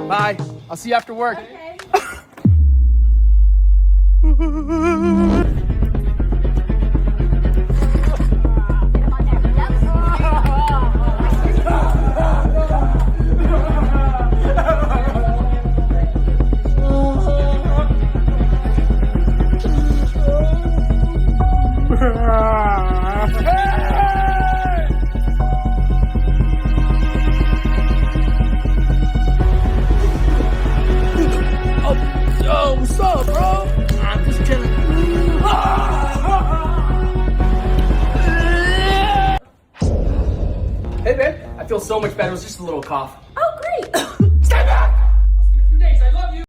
Bye. I'll see you after work. Okay. Yo, what's up, bro? I'm just chilling. Hey, babe. I feel so much better. It was just a little cough.